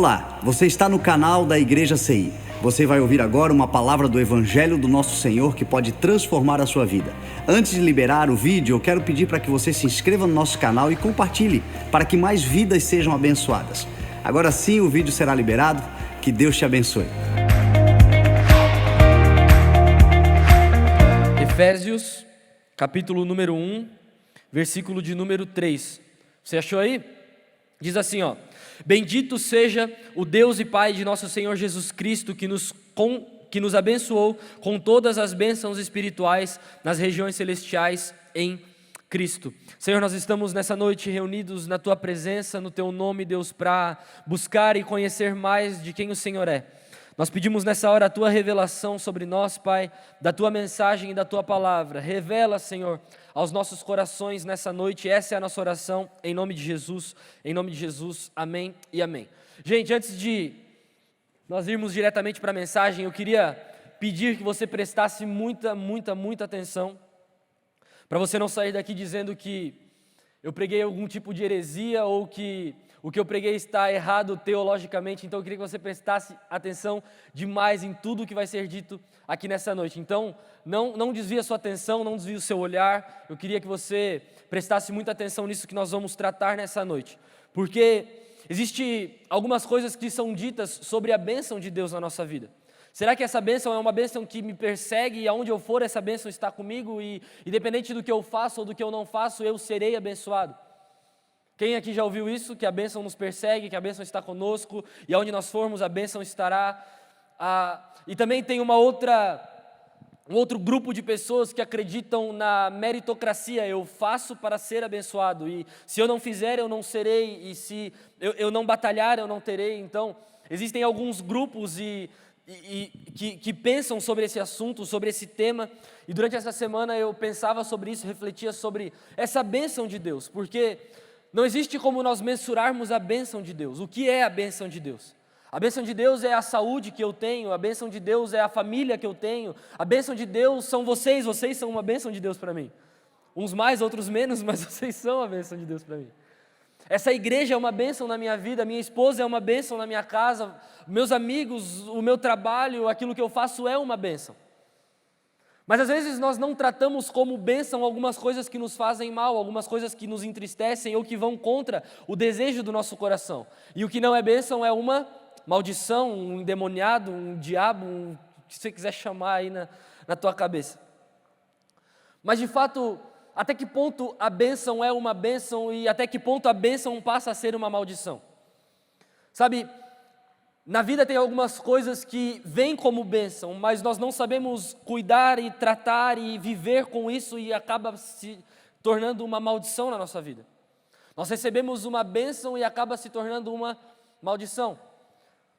Olá, você está no canal da Igreja CI. Você vai ouvir agora uma palavra do Evangelho do Nosso Senhor que pode transformar a sua vida. Antes de liberar o vídeo, eu quero pedir para que você se inscreva no nosso canal e compartilhe, para que mais vidas sejam abençoadas. Agora sim, o vídeo será liberado. Que Deus te abençoe. Efésios, capítulo número 1, versículo de número 3. Você achou aí? Diz assim, ó: Bendito seja o Deus e Pai de nosso Senhor Jesus Cristo, que nos abençoou com todas as bênçãos espirituais nas regiões celestiais em Cristo. Senhor, nós estamos nessa noite reunidos na Tua presença, no Teu nome, Deus, para buscar e conhecer mais de quem o Senhor é. Nós pedimos nessa hora a Tua revelação sobre nós, Pai, da Tua mensagem e da Tua palavra. Revela, Senhor, aos nossos corações nessa noite. Essa é a nossa oração, em nome de Jesus, amém e amém. Gente, antes de nós irmos diretamente para a mensagem, eu queria pedir que você prestasse muita atenção, para você não sair daqui dizendo que eu preguei algum tipo de heresia ou que o que eu preguei está errado teologicamente. Então eu queria que você prestasse atenção demais em tudo que vai ser dito aqui nessa noite. Então não desvie a sua atenção, não desvie o seu olhar. Eu queria que você prestasse muita atenção nisso que nós vamos tratar nessa noite, porque existe algumas coisas que são ditas sobre a bênção de Deus na nossa vida. Será que essa bênção é uma bênção que me persegue e aonde eu for essa bênção está comigo e independente do que eu faço ou do que eu não faço, eu serei abençoado? Quem aqui já ouviu isso? Que a bênção nos persegue, que a bênção está conosco e aonde nós formos a bênção estará. E também tem um outro grupo de pessoas que acreditam na meritocracia. Eu faço para ser abençoado e se eu não fizer eu não serei e se eu não batalhar eu não terei. Então existem alguns grupos que pensam sobre esse assunto, sobre esse tema, e durante essa semana eu pensava sobre isso, refletia sobre essa bênção de Deus, porque não existe como nós mensurarmos a bênção de Deus. O que é a bênção de Deus? A bênção de Deus é a saúde que eu tenho, a bênção de Deus é a família que eu tenho, a bênção de Deus são vocês são uma bênção de Deus para mim. Uns mais, outros menos, mas vocês são a bênção de Deus para mim. Essa igreja é uma bênção na minha vida, minha esposa é uma bênção na minha casa, meus amigos, o meu trabalho, aquilo que eu faço é uma bênção. Mas às vezes nós não tratamos como bênção algumas coisas que nos fazem mal, algumas coisas que nos entristecem ou que vão contra o desejo do nosso coração. E o que não é bênção é uma maldição, um endemoniado, um diabo, o que você quiser chamar aí na tua cabeça. Mas de fato, até que ponto a bênção é uma bênção e até que ponto a bênção passa a ser uma maldição? Sabe, na vida tem algumas coisas que vêm como bênção, mas nós não sabemos cuidar e tratar e viver com isso e acaba se tornando uma maldição na nossa vida. Nós recebemos uma bênção e acaba se tornando uma maldição.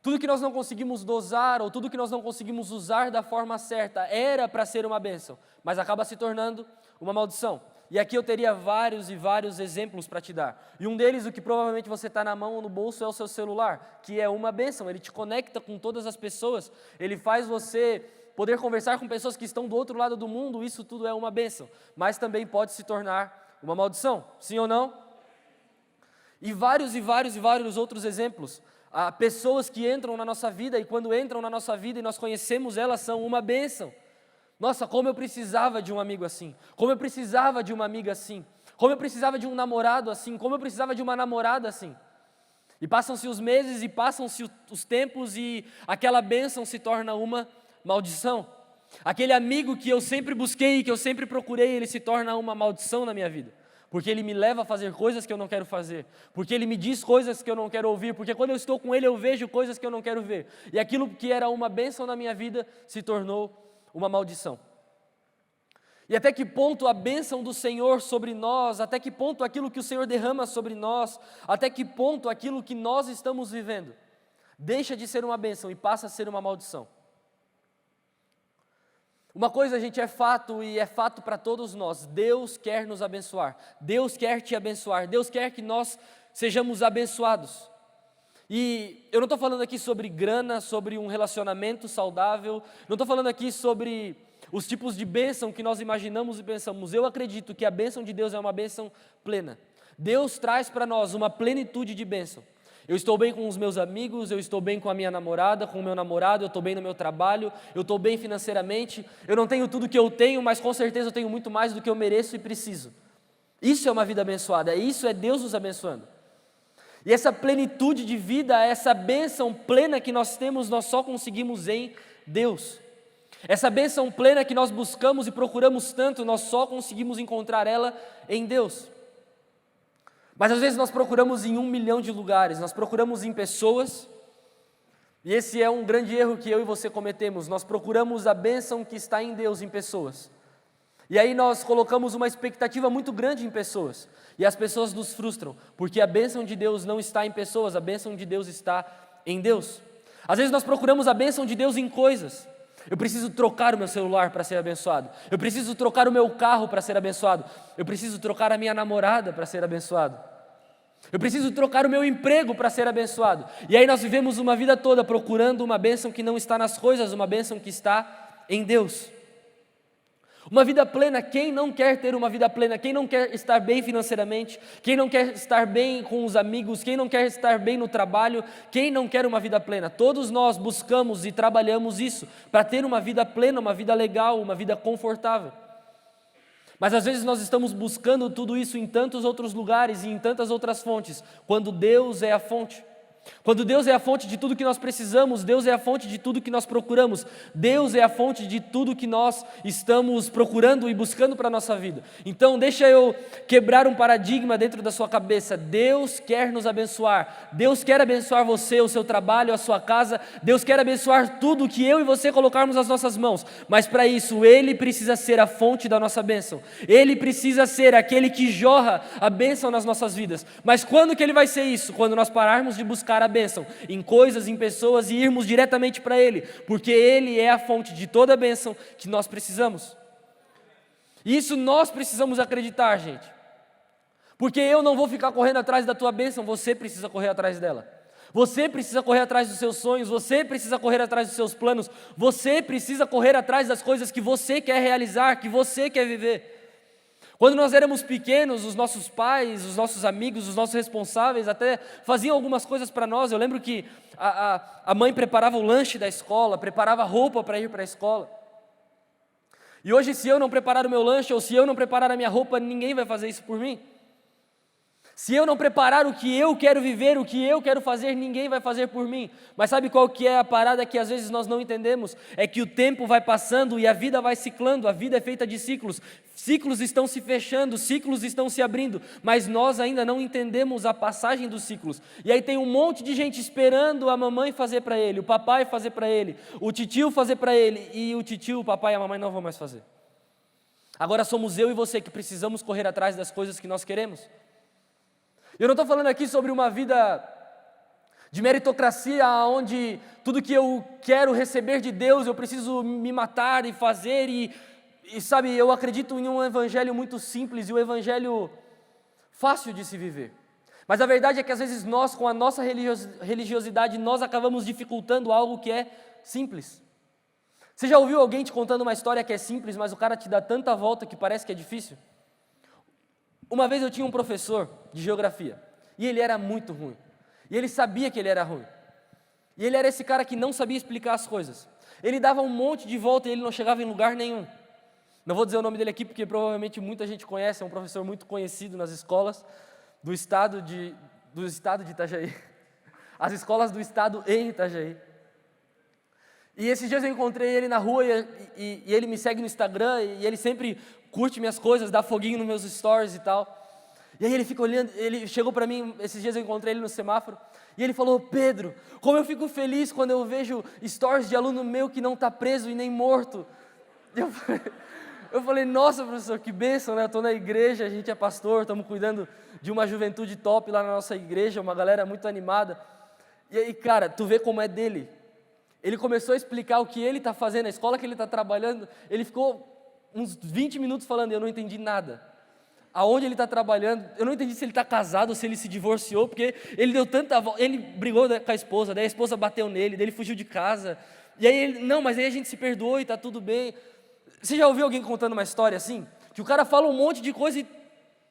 Tudo que nós não conseguimos dosar ou tudo que nós não conseguimos usar da forma certa era para ser uma bênção, mas acaba se tornando uma maldição. E aqui eu teria vários exemplos para te dar. E um deles, o que provavelmente você está na mão ou no bolso, é o seu celular, que é uma bênção. Ele te conecta com todas as pessoas, ele faz você poder conversar com pessoas que estão do outro lado do mundo, isso tudo é uma bênção. Mas também pode se tornar uma maldição, sim ou não? E vários outros exemplos. Há pessoas que entram na nossa vida e quando entram na nossa vida e nós conhecemos elas, são uma bênção. Nossa, como eu precisava de um amigo assim, como eu precisava de uma amiga assim, como eu precisava de um namorado assim, como eu precisava de uma namorada assim. E passam-se os meses e passam-se os tempos e aquela bênção se torna uma maldição. Aquele amigo que eu sempre busquei, que eu sempre procurei, ele se torna uma maldição na minha vida. Porque ele me leva a fazer coisas que eu não quero fazer, porque ele me diz coisas que eu não quero ouvir, porque quando eu estou com ele eu vejo coisas que eu não quero ver. E aquilo que era uma bênção na minha vida se tornou uma maldição. E até que ponto a bênção do Senhor sobre nós, até que ponto aquilo que o Senhor derrama sobre nós, até que ponto aquilo que nós estamos vivendo deixa de ser uma bênção e passa a ser uma maldição. Uma coisa, gente, é fato e é fato para todos nós: Deus quer nos abençoar, Deus quer te abençoar, Deus quer que nós sejamos abençoados. E eu não estou falando aqui sobre grana, sobre um relacionamento saudável, não estou falando aqui sobre os tipos de bênção que nós imaginamos e pensamos. Eu acredito que a bênção de Deus é uma bênção plena. Deus traz para nós uma plenitude de bênção. Eu estou bem com os meus amigos, eu estou bem com a minha namorada, com o meu namorado, eu estou bem no meu trabalho, eu estou bem financeiramente, eu não tenho tudo que eu tenho, mas com certeza eu tenho muito mais do que eu mereço e preciso. Isso é uma vida abençoada, isso é Deus nos abençoando. E essa plenitude de vida, essa bênção plena que nós temos, nós só conseguimos em Deus. Essa bênção plena que nós buscamos e procuramos tanto, nós só conseguimos encontrar ela em Deus. Mas às vezes nós procuramos em 1 milhão de lugares, nós procuramos em pessoas, e esse é um grande erro que eu e você cometemos. Nós procuramos a bênção que está em Deus em pessoas, e aí nós colocamos uma expectativa muito grande em pessoas, e as pessoas nos frustram, porque a bênção de Deus não está em pessoas, a bênção de Deus está em Deus. Às vezes nós procuramos a bênção de Deus em coisas. Eu preciso trocar o meu celular para ser abençoado, eu preciso trocar o meu carro para ser abençoado, eu preciso trocar a minha namorada para ser abençoado, eu preciso trocar o meu emprego para ser abençoado. E aí nós vivemos uma vida toda procurando uma bênção que não está nas coisas, uma bênção que está em Deus. Uma vida plena, quem não quer ter uma vida plena? Quem não quer estar bem financeiramente? Quem não quer estar bem com os amigos? Quem não quer estar bem no trabalho? Quem não quer uma vida plena? Todos nós buscamos e trabalhamos isso para ter uma vida plena, uma vida legal, uma vida confortável. Mas às vezes nós estamos buscando tudo isso em tantos outros lugares e em tantas outras fontes, quando Deus é a fonte. Quando Deus é a fonte de tudo que nós precisamos, Deus é a fonte de tudo que nós procuramos, Deus é a fonte de tudo que nós estamos procurando e buscando para a nossa vida. Então deixa eu quebrar um paradigma dentro da sua cabeça. Deus quer nos abençoar, Deus quer abençoar você, o seu trabalho, a sua casa, Deus quer abençoar tudo que eu e você colocarmos nas nossas mãos, mas para isso Ele precisa ser a fonte da nossa bênção, Ele precisa ser aquele que jorra a bênção nas nossas vidas. Mas quando que Ele vai ser isso? Quando nós pararmos de buscar a bênção em coisas, em pessoas e irmos diretamente para Ele, porque Ele é a fonte de toda a bênção que nós precisamos. E isso nós precisamos acreditar, gente, porque eu não vou ficar correndo atrás da tua bênção, você precisa correr atrás dela. Você precisa correr atrás dos seus sonhos, você precisa correr atrás dos seus planos, você precisa correr atrás das coisas que você quer realizar, que você quer viver. Quando nós éramos pequenos, os nossos pais, os nossos amigos, os nossos responsáveis até faziam algumas coisas para nós. Eu lembro que a mãe preparava o lanche da escola, preparava roupa para ir para a escola. E hoje, se eu não preparar o meu lanche ou se eu não preparar a minha roupa, ninguém vai fazer isso por mim. Se eu não preparar o que eu quero viver, o que eu quero fazer, ninguém vai fazer por mim. Mas sabe qual que é a parada que às vezes nós não entendemos? É que o tempo vai passando e a vida vai ciclando, a vida é feita de ciclos. Ciclos estão se fechando, ciclos estão se abrindo, mas nós ainda não entendemos a passagem dos ciclos. E aí tem um monte de gente esperando a mamãe fazer para ele, o papai fazer para ele, o titio fazer para ele, e o titio, o papai e a mamãe não vão mais fazer. Agora somos eu e você que precisamos correr atrás das coisas que nós queremos. Eu não estou falando aqui sobre uma vida de meritocracia, onde tudo que eu quero receber de Deus, eu preciso me matar e fazer, e sabe, eu acredito em um evangelho muito simples, e um evangelho fácil de se viver. Mas a verdade é que às vezes nós, com a nossa religiosidade, nós acabamos dificultando algo que é simples. Você já ouviu alguém te contando uma história que é simples, mas o cara te dá tanta volta que parece que é difícil? Uma vez eu tinha um professor de geografia, e ele era muito ruim, e ele sabia que ele era ruim, e ele era esse cara que não sabia explicar as coisas, ele dava um monte de volta e ele não chegava em lugar nenhum. Não vou dizer o nome dele aqui, porque provavelmente muita gente conhece, é um professor muito conhecido nas escolas do estado de Itajaí, as escolas do estado em Itajaí. E esses dias eu encontrei ele na rua e ele me segue no Instagram e ele sempre curte minhas coisas, dá foguinho nos meus stories e tal. E aí ele fica olhando, ele chegou para mim, esses dias eu encontrei ele no semáforo, e ele falou: Pedro, como eu fico feliz quando eu vejo stories de aluno meu que não está preso e nem morto. Eu falei, nossa professor, que bênção, né? Eu estou na igreja, a gente é pastor, estamos cuidando de uma juventude top lá na nossa igreja, uma galera muito animada. E aí, cara, tu vê como é dele. Ele começou a explicar o que ele está fazendo, a escola que ele está trabalhando. Ele ficou uns 20 minutos falando e eu não entendi nada. Aonde ele está trabalhando, eu não entendi se ele está casado ou se ele se divorciou, porque ele deu tanta volta, ele brigou com a esposa, daí a esposa bateu nele, daí ele fugiu de casa. E aí ele, não, mas aí a gente se perdoou e está tudo bem. Você já ouviu alguém contando uma história assim? Que o cara fala um monte de coisa e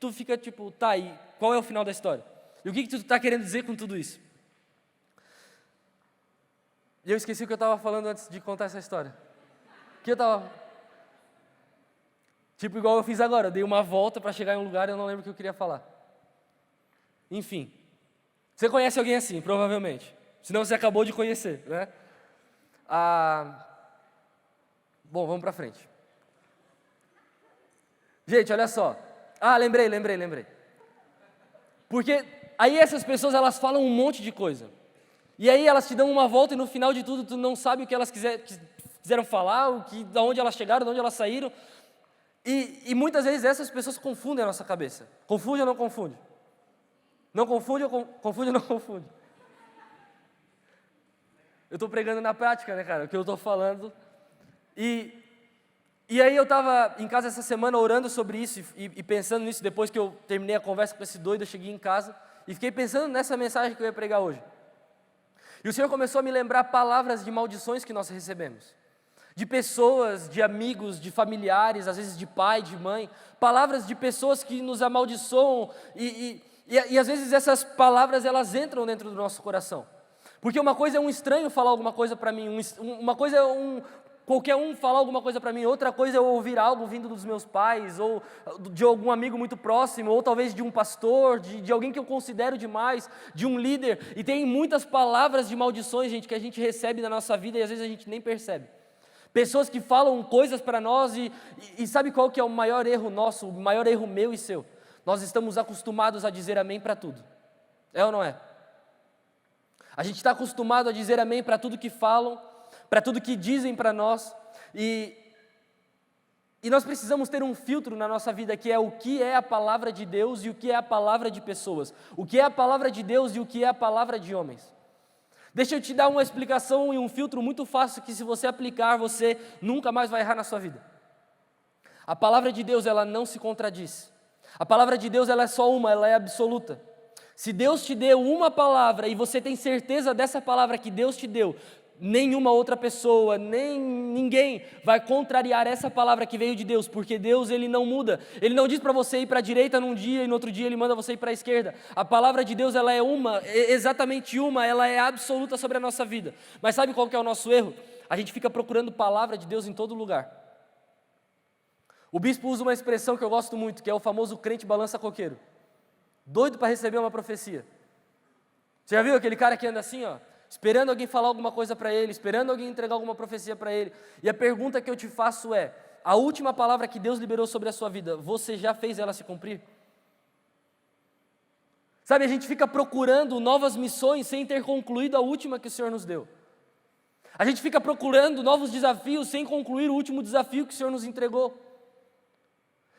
tu fica tipo, tá, e qual é o final da história? E o que tu está querendo dizer com tudo isso? E eu esqueci o que eu estava falando antes de contar essa história. Que eu estava... Tipo igual eu fiz agora, eu dei uma volta para chegar em um lugar e eu não lembro o que eu queria falar. Enfim. Você conhece alguém assim, provavelmente. Senão você acabou de conhecer, né? Bom, vamos para frente. Gente, olha só. Lembrei. Porque aí essas pessoas, elas falam um monte de coisa. E aí elas te dão uma volta e no final de tudo, tu não sabe o que elas quiseram falar, de onde elas chegaram, de onde elas saíram. E muitas vezes essas pessoas confundem a nossa cabeça. Confunde ou não confunde? Não confunde ou confunde ou não confunde? Eu estou pregando na prática, né, cara? O que eu estou falando. E aí eu estava em casa essa semana orando sobre isso e pensando nisso. Depois que eu terminei a conversa com esse doido, eu cheguei em casa e fiquei pensando nessa mensagem que eu ia pregar hoje. E o Senhor começou a me lembrar palavras de maldições que nós recebemos. De pessoas, de amigos, de familiares, às vezes de pai, de mãe. Palavras de pessoas que nos amaldiçoam e às vezes essas palavras elas entram dentro do nosso coração. Porque uma coisa é um estranho falar alguma coisa para mim, uma coisa é qualquer um falar alguma coisa para mim, outra coisa é eu ouvir algo vindo dos meus pais, ou de algum amigo muito próximo, ou talvez de um pastor, de alguém que eu considero demais, de um líder. E tem muitas palavras de maldições, gente, que a gente recebe na nossa vida e às vezes a gente nem percebe. Pessoas que falam coisas para nós e sabe qual que é o maior erro nosso, o maior erro meu e seu? Nós estamos acostumados a dizer amém para tudo. É ou não é? A gente está acostumado a dizer amém para tudo que falam, para tudo que dizem para nós, e nós precisamos ter um filtro na nossa vida, que é o que é a palavra de Deus e o que é a palavra de pessoas, o que é a palavra de Deus e o que é a palavra de homens. Deixa eu te dar uma explicação e um filtro muito fácil, que se você aplicar, você nunca mais vai errar na sua vida. A palavra de Deus, ela não se contradiz. A palavra de Deus, ela é só uma, ela é absoluta. Se Deus te deu uma palavra e você tem certeza dessa palavra que Deus te deu, nenhuma outra pessoa, nem ninguém vai contrariar essa palavra que veio de Deus, porque Deus, Ele não muda. Ele não diz para você ir para a direita num dia e no outro dia Ele manda você ir para a esquerda. A palavra de Deus, ela é uma, exatamente uma, ela é absoluta sobre a nossa vida. Mas sabe qual que é o nosso erro? A gente fica procurando palavra de Deus em todo lugar. O bispo usa uma expressão que eu gosto muito, que é o famoso crente balança coqueiro. Doido para receber uma profecia. Você já viu aquele cara que anda assim, ó, esperando alguém falar alguma coisa para ele, esperando alguém entregar alguma profecia para ele? E a pergunta que eu te faço é: a última palavra que Deus liberou sobre a sua vida, você já fez ela se cumprir? Sabe, a gente fica procurando novas missões sem ter concluído a última que o Senhor nos deu. A gente fica procurando novos desafios sem concluir o último desafio que o Senhor nos entregou.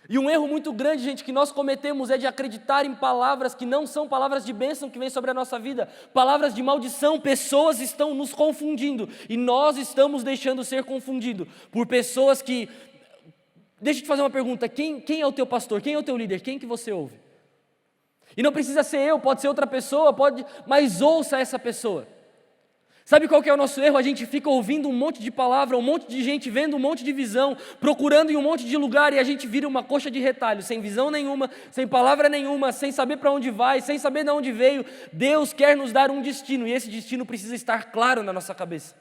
E um erro muito grande, gente, que nós cometemos é de acreditar em palavras que não são palavras de bênção que vêm sobre a nossa vida, palavras de maldição. Pessoas estão nos confundindo e nós estamos deixando ser confundidos por pessoas que... Deixa eu te fazer uma pergunta: quem é o teu pastor? Quem é o teu líder? Quem que você ouve? E não precisa ser eu, pode ser outra pessoa, mas ouça essa pessoa. Sabe qual que é o nosso erro? A gente fica ouvindo um monte de palavra, um monte de gente vendo um monte de visão, procurando em um monte de lugar, e a gente vira uma coxa de retalho, sem visão nenhuma, sem palavra nenhuma, sem saber para onde vai, sem saber de onde veio. Deus quer nos dar um destino, e esse destino precisa estar claro na nossa cabeça.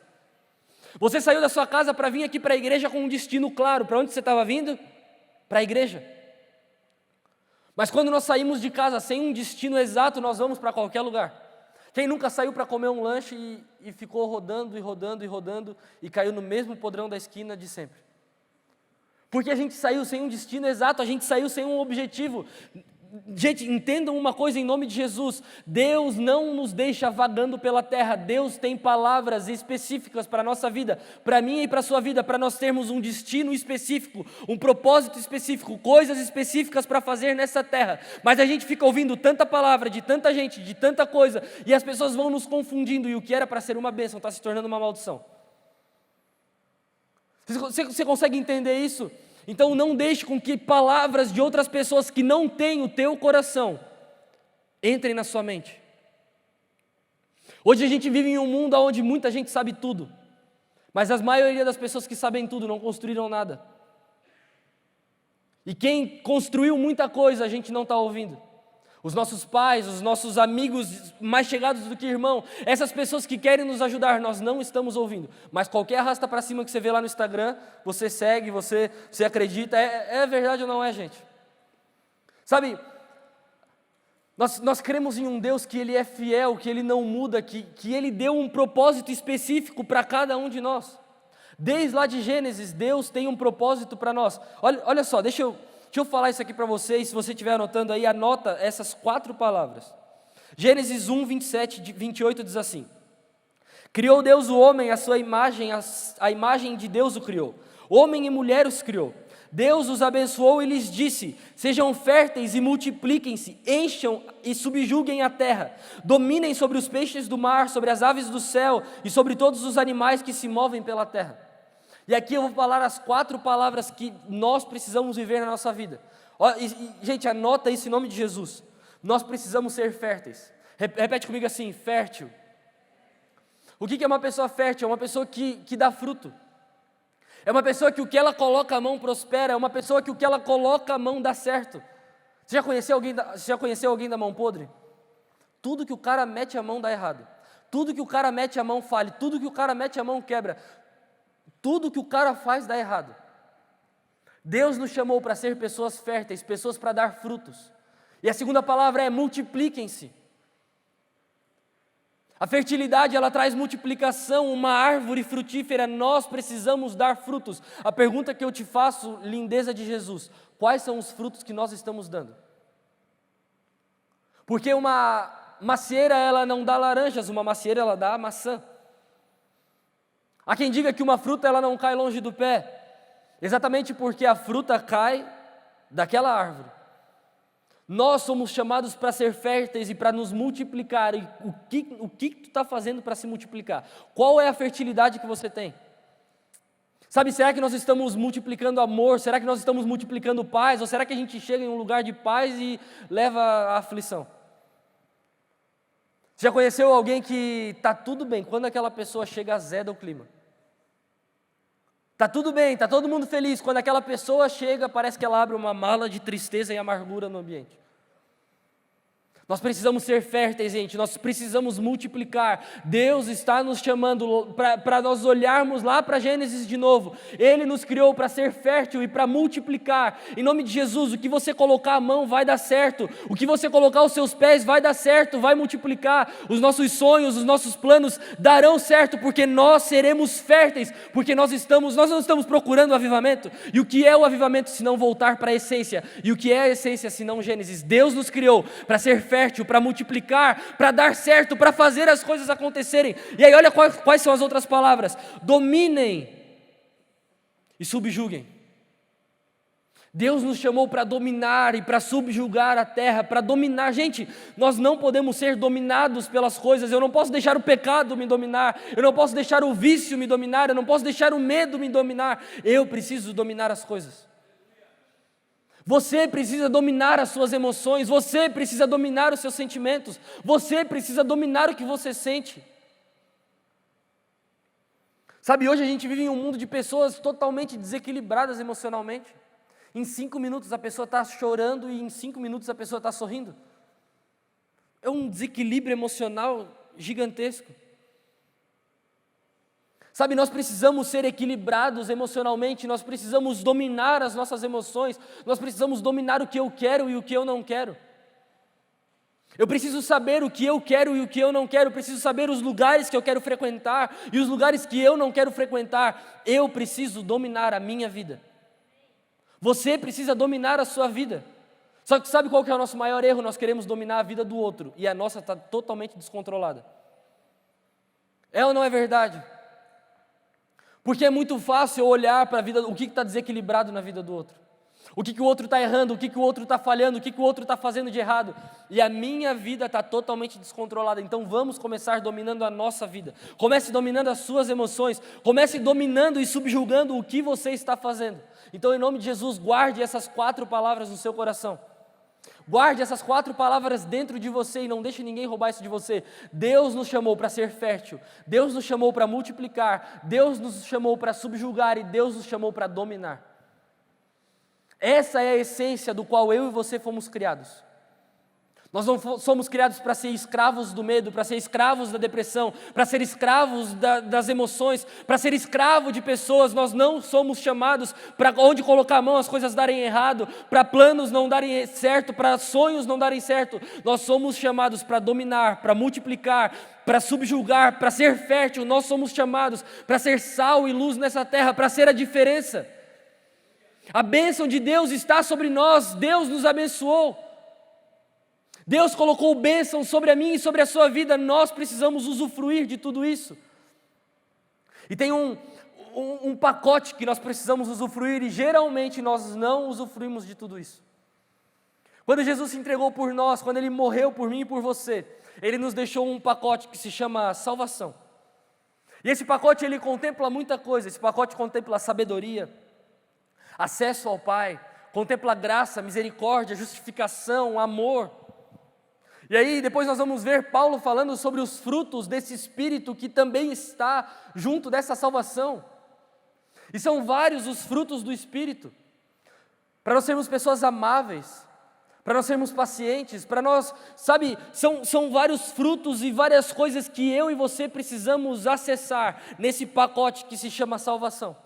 Você saiu da sua casa para vir aqui para a igreja com um destino claro. Para onde você estava vindo? Para a igreja. Mas quando nós saímos de casa sem um destino exato, nós vamos para qualquer lugar. Quem nunca saiu para comer um lanche e ficou rodando e caiu no mesmo podrão da esquina de sempre? Porque a gente saiu sem um destino exato, a gente saiu sem um objetivo. Gente, entendam uma coisa em nome de Jesus: Deus não nos deixa vagando pela terra. Deus tem palavras específicas para a nossa vida, para mim e para a sua vida, para nós termos um destino específico, um propósito específico, coisas específicas para fazer nessa terra. Mas a gente fica ouvindo tanta palavra, de tanta gente, de tanta coisa, e as pessoas vão nos confundindo, e o que era para ser uma bênção está se tornando uma maldição. Você consegue entender isso? Então não deixe com que palavras de outras pessoas que não têm o teu coração entrem na sua mente. Hoje a gente vive em um mundo onde muita gente sabe tudo, mas a maioria das pessoas que sabem tudo não construíram nada. E quem construiu muita coisa a gente não está ouvindo. os nossos pais, os nossos amigos mais chegados do que irmão, essas pessoas que querem nos ajudar, nós não estamos ouvindo. Mas qualquer arrasta para cima que você vê lá no Instagram, você segue, você acredita, é verdade ou não é, gente? Sabe, nós cremos em um Deus que Ele é fiel, que Ele não muda, que Ele deu um propósito específico para cada um de nós. Desde lá de Gênesis, Deus tem um propósito para nós. Olha só, deixa eu falar isso aqui para vocês, se você estiver anotando aí, anota essas 4 palavras. Gênesis 1, 27, 28 diz assim: criou Deus o homem, a sua imagem, a imagem de Deus o criou. Homem e mulher os criou. Deus os abençoou e lhes disse: sejam férteis e multipliquem-se, encham e subjuguem a terra, dominem sobre os peixes do mar, sobre as aves do céu e sobre todos os animais que se movem pela terra. E aqui eu vou falar as 4 palavras que nós precisamos viver na nossa vida. Gente, anota isso em nome de Jesus. Nós precisamos ser férteis. Repete comigo assim: fértil. O que é uma pessoa fértil? É uma pessoa que dá fruto. É uma pessoa que o que ela coloca a mão prospera. É uma pessoa que o que ela coloca a mão dá certo. Você já conheceu alguém da mão podre? Tudo que o cara mete a mão dá errado. Tudo que o cara mete a mão falha. Tudo que o cara mete a mão quebra. Tudo que o cara faz dá errado. Deus nos chamou para ser pessoas férteis, pessoas para dar frutos. E a segunda palavra é multipliquem-se. A fertilidade, ela traz multiplicação, uma árvore frutífera, nós precisamos dar frutos. A pergunta que eu te faço, lindeza de Jesus: quais são os frutos que nós estamos dando? Porque uma macieira, ela não dá laranjas, uma macieira, ela dá maçã. Há quem diga que uma fruta, ela não cai longe do pé, exatamente porque a fruta cai daquela árvore. Nós somos chamados para ser férteis e para nos multiplicar. E o que tu está fazendo para se multiplicar? Qual é a fertilidade que você tem? Sabe, será que nós estamos multiplicando amor? Será que nós estamos multiplicando paz? Ou será que a gente chega em um lugar de paz e leva a aflição? Você já conheceu alguém que está tudo bem, quando aquela pessoa chega, azeda o clima? Está tudo bem, está todo mundo feliz, quando aquela pessoa chega, parece que ela abre uma mala de tristeza e amargura no ambiente. Nós precisamos ser férteis, gente, nós precisamos multiplicar. Deus está nos chamando para nós olharmos lá para Gênesis de novo. Ele nos criou para ser fértil e para multiplicar. Em nome de Jesus, o que você colocar a mão vai dar certo. O que você colocar os seus pés vai dar certo, vai multiplicar. Os nossos sonhos, os nossos planos darão certo, porque nós seremos férteis, porque nós não estamos procurando o avivamento. E o que é o avivamento se não voltar para a essência? E o que é a essência se não Gênesis? Deus nos criou para ser fértil, para multiplicar, para dar certo, para fazer as coisas acontecerem. E aí olha quais são as outras palavras: dominem e subjuguem. Deus nos chamou para dominar e para subjugar a terra, para dominar. Gente, nós não podemos ser dominados pelas coisas. Eu não posso deixar o pecado me dominar, eu não posso deixar o vício me dominar, eu não posso deixar o medo me dominar. Eu preciso dominar as coisas. Você precisa dominar as suas emoções, você precisa dominar os seus sentimentos, você precisa dominar o que você sente. Sabe, hoje a gente vive em um mundo de pessoas totalmente desequilibradas emocionalmente. Em 5 minutos a pessoa está chorando e em 5 minutos a pessoa está sorrindo. É um desequilíbrio emocional gigantesco. Sabe, nós precisamos ser equilibrados emocionalmente, nós precisamos dominar as nossas emoções, nós precisamos dominar o que eu quero e o que eu não quero. Eu preciso saber o que eu quero e o que eu não quero, eu preciso saber os lugares que eu quero frequentar e os lugares que eu não quero frequentar. Eu preciso dominar a minha vida. Você precisa dominar a sua vida. Só que sabe qual que é o nosso maior erro? Nós queremos dominar a vida do outro e a nossa está totalmente descontrolada. É ou não é verdade? Porque é muito fácil eu olhar para a vida, o que está desequilibrado na vida do outro. O que o outro está errando, o que o outro está falhando, o que o outro está fazendo de errado. E a minha vida está totalmente descontrolada. Então vamos começar dominando a nossa vida. Comece dominando as suas emoções. Comece dominando e subjugando o que você está fazendo. Então, em nome de Jesus, guarde essas 4 palavras no seu coração. Guarde essas 4 palavras dentro de você e não deixe ninguém roubar isso de você. Deus nos chamou para ser fértil, Deus nos chamou para multiplicar, Deus nos chamou para subjugar e Deus nos chamou para dominar. Essa é a essência do qual eu e você fomos criados. Nós não somos criados para ser escravos do medo, para ser escravos da depressão, para ser escravos das emoções, para ser escravo de pessoas. Nós não somos chamados para onde colocar a mão as coisas darem errado, para planos não darem certo, para sonhos não darem certo. Nós somos chamados para dominar, para multiplicar, para subjugar, para ser fértil. Nós somos chamados para ser sal e luz nessa terra, para ser a diferença. A bênção de Deus está sobre nós, Deus nos abençoou. Deus colocou bênção sobre a minha e sobre a sua vida, nós precisamos usufruir de tudo isso. E tem um pacote que nós precisamos usufruir e geralmente nós não usufruímos de tudo isso. Quando Jesus se entregou por nós, quando Ele morreu por mim e por você, Ele nos deixou um pacote que se chama salvação. E esse pacote ele contempla muita coisa, esse pacote contempla sabedoria, acesso ao Pai, contempla graça, misericórdia, justificação, amor. E aí depois nós vamos ver Paulo falando sobre os frutos desse Espírito que também está junto dessa salvação. E são vários os frutos do Espírito, para nós sermos pessoas amáveis, para nós sermos pacientes, para nós, sabe, são vários frutos e várias coisas que eu e você precisamos acessar nesse pacote que se chama salvação,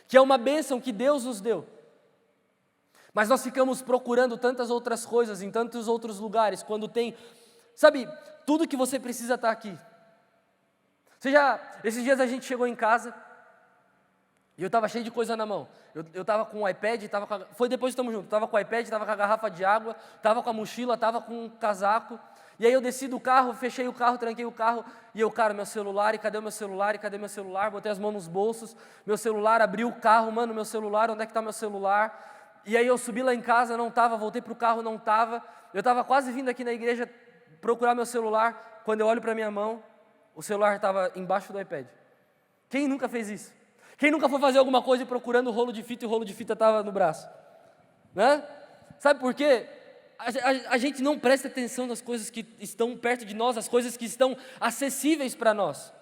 que é uma bênção que Deus nos deu. Mas nós ficamos procurando tantas outras coisas em tantos outros lugares, quando tem, sabe, tudo que você precisa está aqui. Esses dias a gente chegou em casa, e eu estava cheio de coisa na mão. Eu estava com o iPad, foi depois que estamos juntos, estava com o iPad, estava com a garrafa de água, estava com a mochila, estava com um casaco, e aí eu desci do carro, fechei o carro, tranquei o carro, e eu, cara, meu celular, e cadê o meu celular, e cadê meu celular, botei as mãos nos bolsos, meu celular, abri o carro, mano, meu celular, onde é que está meu celular? E aí eu subi lá em casa, não estava, voltei para o carro, não estava, eu estava quase vindo aqui na igreja procurar meu celular, quando eu olho para minha mão, o celular estava embaixo do iPad. Quem nunca fez isso? Quem nunca foi fazer alguma coisa procurando o rolo de fita e o rolo de fita estava no braço? Né? Sabe por quê? A gente não presta atenção nas coisas que estão perto de nós, as coisas que estão acessíveis para nós.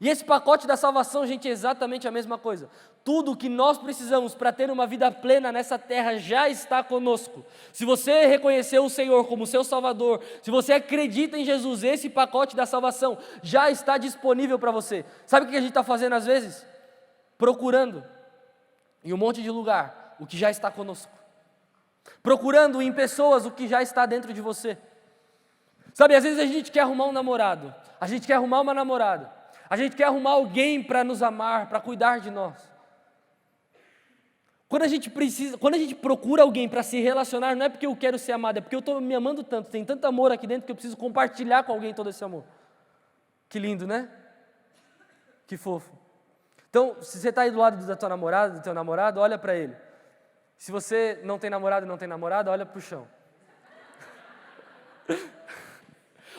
E esse pacote da salvação, gente, é exatamente a mesma coisa. Tudo o que nós precisamos para ter uma vida plena nessa terra já está conosco. Se você reconheceu o Senhor como seu Salvador, se você acredita em Jesus, esse pacote da salvação já está disponível para você. Sabe o que a gente está fazendo às vezes? Procurando em um monte de lugar o que já está conosco. Procurando em pessoas o que já está dentro de você. Sabe, às vezes a gente quer arrumar um namorado, a gente quer arrumar uma namorada, a gente quer arrumar alguém para nos amar, para cuidar de nós. Quando a gente procura alguém para se relacionar, não é porque eu quero ser amado, é porque eu estou me amando tanto, tem tanto amor aqui dentro que eu preciso compartilhar com alguém todo esse amor. Que lindo, né? Que fofo. Então, se você está aí do lado da tua namorada, do teu namorado, olha para ele. Se você não tem namorado e não tem namorada, olha para o chão.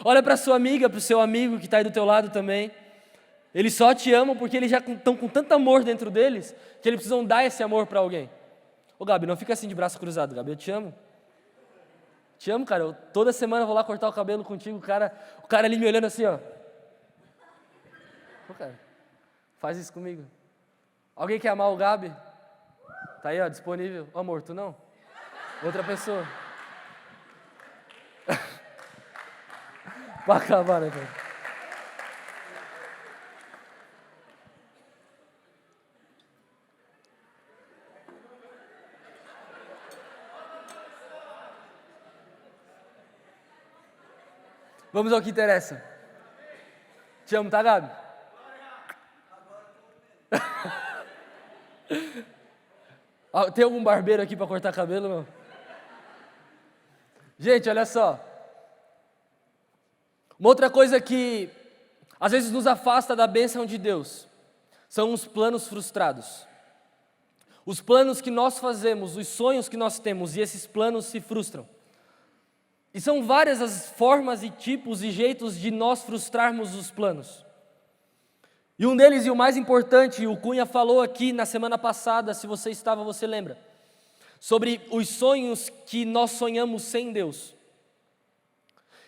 Olha para sua amiga, para o seu amigo que está aí do teu lado também. Eles só te amam porque eles já estão com tanto amor dentro deles que eles precisam dar esse amor para alguém. Ô Gabi, não fica assim de braço cruzado, Gabi, eu te amo. Te amo, cara. Toda semana eu vou lá cortar o cabelo contigo, o cara ali me olhando assim, ó. Pô, cara, faz isso comigo. Alguém quer amar o Gabi? Tá aí, ó, disponível. Ô, amor, tu não? Outra pessoa. Vai acabar, né, cara? Vamos ao que interessa. Te amo, tá, Gabi? Tem algum barbeiro aqui para cortar cabelo, não? Gente, olha só. Uma outra coisa que às vezes nos afasta da bênção de Deus são os planos frustrados. Os planos que nós fazemos, os sonhos que nós temos, e esses planos se frustram. E são várias as formas e tipos e jeitos de nós frustrarmos os planos. E um deles, e o mais importante, o Cunha falou aqui na semana passada, se você estava, você lembra, sobre os sonhos que nós sonhamos sem Deus.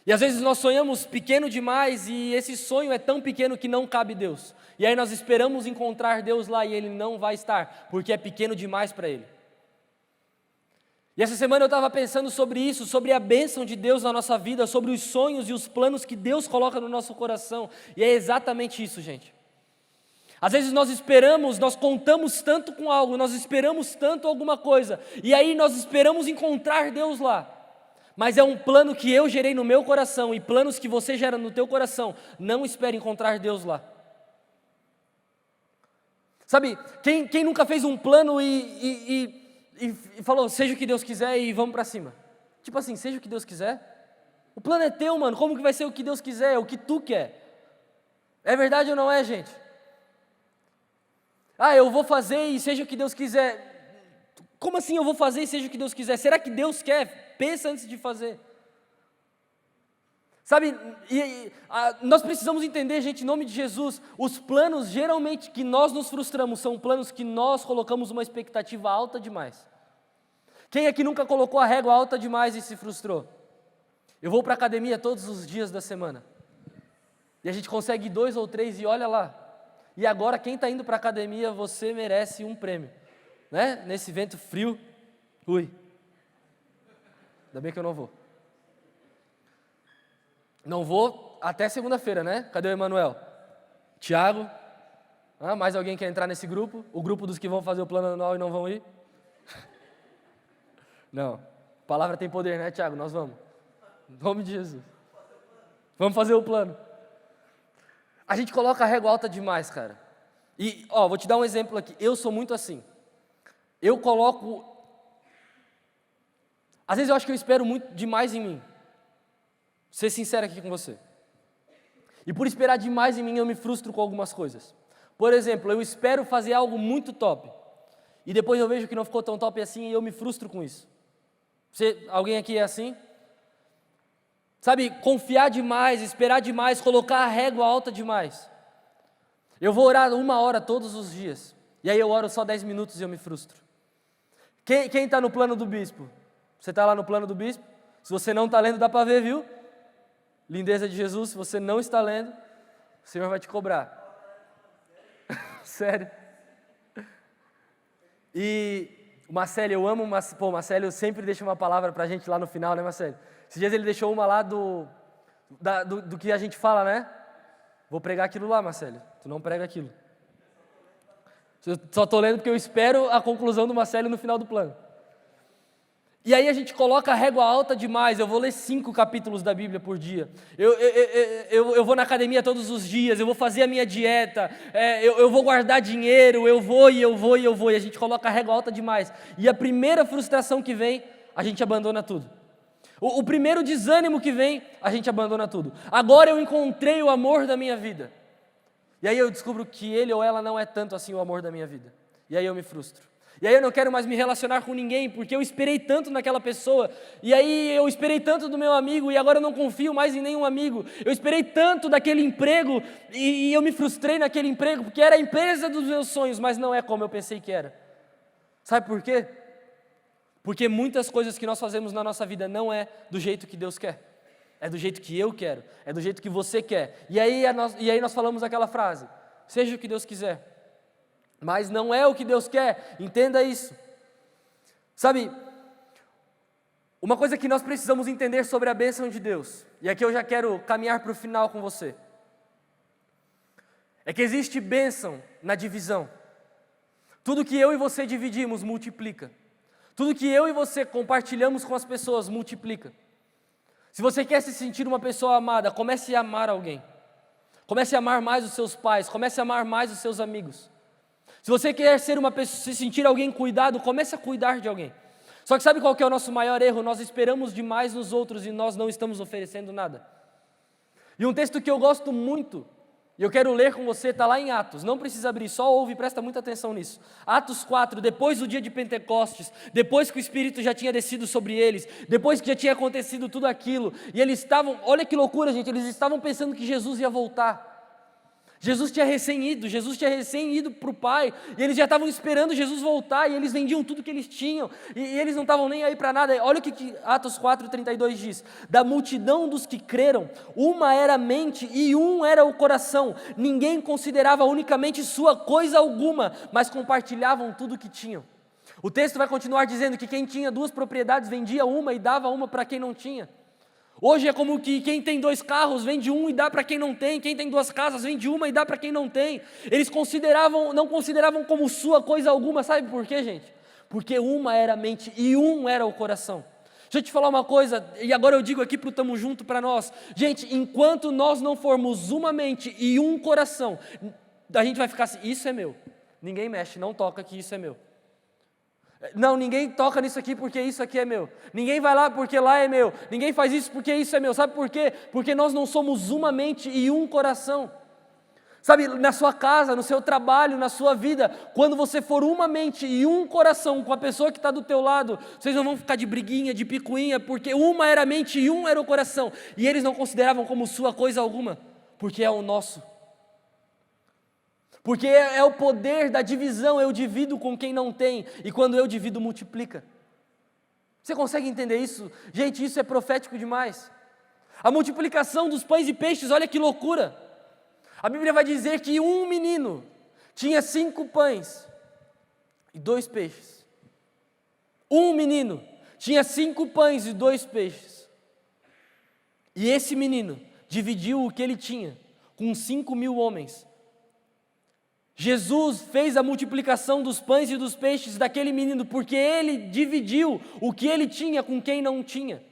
E às vezes nós sonhamos pequeno demais e esse sonho é tão pequeno que não cabe Deus. E aí nós esperamos encontrar Deus lá e Ele não vai estar, porque é pequeno demais para Ele. E essa semana eu estava pensando sobre isso, sobre a bênção de Deus na nossa vida, sobre os sonhos e os planos que Deus coloca no nosso coração. E é exatamente isso, gente. Às vezes nós esperamos, nós contamos tanto com algo, nós esperamos tanto alguma coisa, e aí nós esperamos encontrar Deus lá. Mas é um plano que eu gerei no meu coração, e planos que você gera no teu coração. Não espere encontrar Deus lá. Sabe, quem nunca fez um plano e falou, seja o que Deus quiser e vamos para cima? Tipo assim, seja o que Deus quiser. O plano é teu, mano, como que vai ser o que Deus quiser, o que tu quer? É verdade ou não é, gente? Ah, eu vou fazer e seja o que Deus quiser. Como assim eu vou fazer e seja o que Deus quiser? Será que Deus quer? Pensa antes de fazer. Sabe, nós precisamos entender, gente, em nome de Jesus, os planos geralmente que nós nos frustramos são planos que nós colocamos uma expectativa alta demais. Quem aqui nunca colocou a régua alta demais e se frustrou? Eu vou para a academia todos os dias da semana. E a gente consegue 2 ou 3 e olha lá. E agora quem está indo para a academia, você merece um prêmio. Né? Nesse vento frio, ui. Ainda bem que eu não vou. Não vou até segunda-feira, né? Cadê o Emanuel? Tiago? Mais alguém quer entrar nesse grupo? O grupo dos que vão fazer o plano anual e não vão ir? Não. A palavra tem poder, né, Tiago? Nós vamos. Em nome de Jesus. Vamos fazer o plano. A gente coloca a régua alta demais, cara. E, vou te dar um exemplo aqui. Eu sou muito assim. Eu coloco... Às vezes eu acho que eu espero muito demais em mim. Vou ser sincero aqui com você. E por esperar demais em mim, eu me frustro com algumas coisas. Por exemplo, eu espero fazer algo muito top. E depois eu vejo que não ficou tão top assim e eu me frustro com isso. Alguém aqui é assim? Sabe, confiar demais, esperar demais, colocar a régua alta demais. Eu vou orar 1 hora todos os dias. E aí eu oro só 10 minutos e eu me frustro. Quem está no plano do bispo? Você está lá no plano do bispo? Se você não está lendo, dá para ver, viu? Lindeza de Jesus, se você não está lendo, o Senhor vai te cobrar. Sério. E o Marcelo, eu amo o Marcelo sempre deixa uma palavra para a gente lá no final, né, Marcelo? Esses dias ele deixou uma lá do que a gente fala, né? Vou pregar aquilo lá, Marcelo. Tu não prega aquilo. Eu só estou lendo porque eu espero a conclusão do Marcelo no final do plano. E aí a gente coloca a régua alta demais. Eu vou ler 5 capítulos da Bíblia por dia. Eu vou na academia todos os dias. Eu vou fazer a minha dieta. Eu vou guardar dinheiro. Eu vou. E a gente coloca a régua alta demais. E a primeira frustração que vem, a gente abandona tudo. O primeiro desânimo que vem, a gente abandona tudo. Agora eu encontrei o amor da minha vida. E aí eu descubro que ele ou ela não é tanto assim o amor da minha vida. E aí eu me frustro. E aí eu não quero mais me relacionar com ninguém, porque eu esperei tanto naquela pessoa, e aí eu esperei tanto do meu amigo, e agora eu não confio mais em nenhum amigo. Eu esperei tanto daquele emprego, e eu me frustrei naquele emprego, porque era a empresa dos meus sonhos, mas não é como eu pensei que era. Sabe por quê? Porque muitas coisas que nós fazemos na nossa vida não é do jeito que Deus quer. É do jeito que eu quero, é do jeito que você quer. E aí nós falamos aquela frase, seja o que Deus quiser. Mas não é o que Deus quer, entenda isso. Sabe, uma coisa que nós precisamos entender sobre a bênção de Deus, e aqui eu já quero caminhar para o final com você, é que existe bênção na divisão. Tudo que eu e você dividimos multiplica. Tudo que eu e você compartilhamos com as pessoas multiplica. Se você quer se sentir uma pessoa amada, comece a amar alguém. Comece a amar mais os seus pais, comece a amar mais os seus amigos. Se você quer ser uma pessoa, se sentir alguém cuidado, comece a cuidar de alguém. Só que sabe qual que é o nosso maior erro? Nós esperamos demais nos outros e nós não estamos oferecendo nada. E um texto que eu gosto muito, e eu quero ler com você, está lá em Atos, não precisa abrir, só ouve e presta muita atenção nisso. Atos 4, depois do dia de Pentecostes, depois que o Espírito já tinha descido sobre eles, depois que já tinha acontecido tudo aquilo, e eles estavam, olha que loucura, gente, eles estavam pensando que Jesus ia voltar. Jesus tinha recém ido para o Pai, e eles já estavam esperando Jesus voltar, e eles vendiam tudo que eles tinham, e eles não estavam nem aí para nada. Olha o que Atos 4,32 diz: da multidão dos que creram, uma era a mente e um era o coração, ninguém considerava unicamente sua coisa alguma, mas compartilhavam tudo o que tinham. O texto vai continuar dizendo que quem tinha 2 propriedades vendia uma e dava uma para quem não tinha. Hoje é como que quem tem 2 carros vende um e dá para quem não tem, quem tem 2 casas vende uma e dá para quem não tem. Eles não consideravam como sua coisa alguma, sabe por quê, gente? Porque uma era a mente e um era o coração. Deixa eu te falar uma coisa, e agora eu digo aqui para o Tamo Junto para nós. Gente, enquanto nós não formos uma mente e um coração, a gente vai ficar assim, isso é meu. Ninguém mexe, não toca aqui, isso é meu. Não, ninguém toca nisso aqui porque isso aqui é meu. Ninguém vai lá porque lá é meu. Ninguém faz isso porque isso é meu. Sabe por quê? Porque nós não somos uma mente e um coração. Sabe, na sua casa, no seu trabalho, na sua vida, quando você for uma mente e um coração com a pessoa que está do teu lado, vocês não vão ficar de briguinha, de picuinha, porque uma era a mente e um era o coração. E eles não consideravam como sua coisa alguma, porque é o nosso. Porque é o poder da divisão, eu divido com quem não tem, e quando eu divido, multiplica. Você consegue entender isso? Gente, isso é profético demais. A multiplicação dos pães e peixes, olha que loucura. A Bíblia vai dizer que um menino tinha 5 pães e 2 peixes. Um menino tinha 5 pães e 2 peixes. E esse menino dividiu o que ele tinha com 5.000 homens. Jesus fez a multiplicação dos pães e dos peixes daquele menino, porque ele dividiu o que ele tinha com quem não tinha.